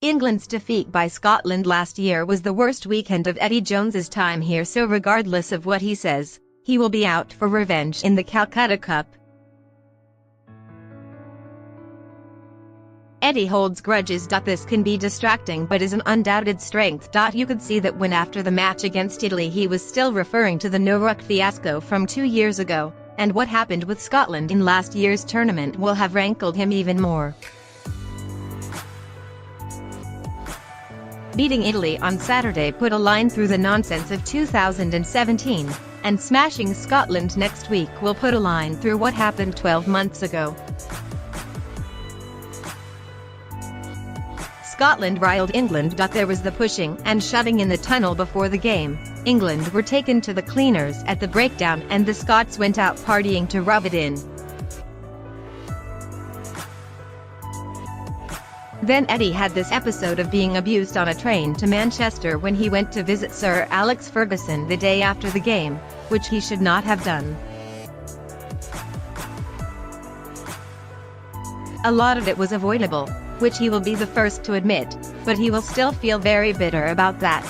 England's defeat by Scotland last year was the worst weekend of Eddie Jones's time here, so regardless of what he says, he will be out for revenge in the Calcutta Cup. Eddie holds grudges. This can be distracting but is an undoubted strength. You could see that when after the match against Italy he was still referring to the no-ruck fiasco from 2 years ago, and what happened with Scotland in last year's tournament will have rankled him even more. Beating Italy on Saturday put a line through the nonsense of 2017, and smashing Scotland next week will put a line through what happened 12 months ago. Scotland riled England. There was the pushing and shoving in the tunnel before the game. England were taken to the cleaners at the breakdown and the Scots went out partying to rub it in. Then Eddie had this episode of being abused on a train to Manchester when he went to visit Sir Alex Ferguson the day after the game, which he should not have done. A lot of it was avoidable, which he will be the first to admit, but he will still feel very bitter about that.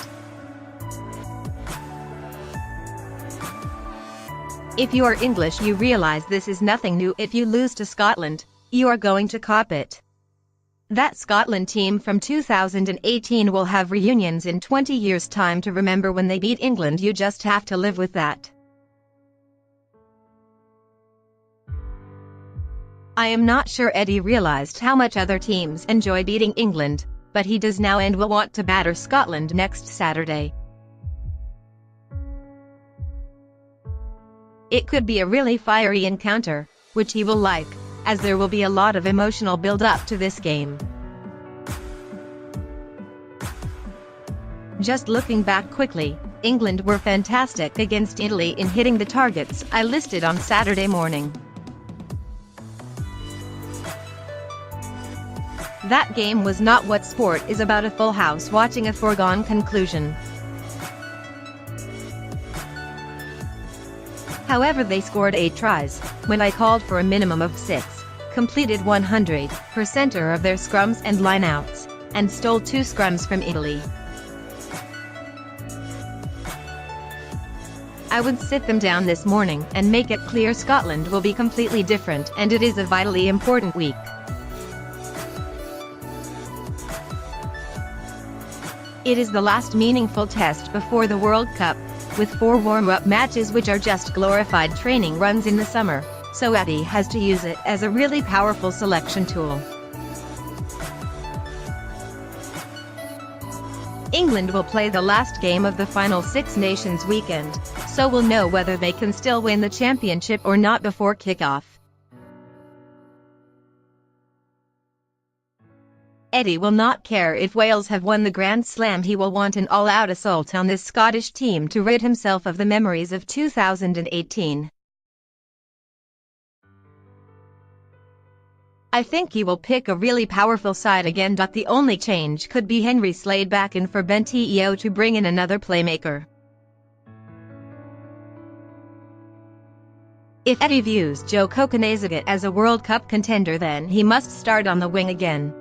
If you are English, you realize this is nothing new. If you lose to Scotland, you are going to cop it. That Scotland team from 2018 will have reunions in 20 years' time to remember when they beat England. You just have to live with that. I am not sure Eddie realized how much other teams enjoy beating England, but he does now and will want to batter Scotland next Saturday. It could be a really fiery encounter, which he will like, as there will be a lot of emotional build-up to this game. Just looking back quickly, England were fantastic against Italy in hitting the targets I listed on Saturday morning. That game was not what sport is about, a full house watching a foregone conclusion. However, they scored 8 tries, when I called for a minimum of 6, completed 100% of their scrums and lineouts, and stole 2 scrums from Italy. I would sit them down this morning and make it clear Scotland will be completely different, and it is a vitally important week. It is the last meaningful test before the World Cup, with 4 warm-up matches which are just glorified training runs in the summer, so Eddie has to use it as a really powerful selection tool. England will play the last game of the final Six Nations weekend, so we'll know whether they can still win the championship or not before kickoff. Eddie will not care if Wales have won the Grand Slam. He will want an all-out assault on this Scottish team to rid himself of the memories of 2018. I think he will pick a really powerful side again. The only change could be Henry Slade back in for Ben Teo to bring in another playmaker. If Eddie views Joe Kokonesiga as a World Cup contender, then he must start on the wing again.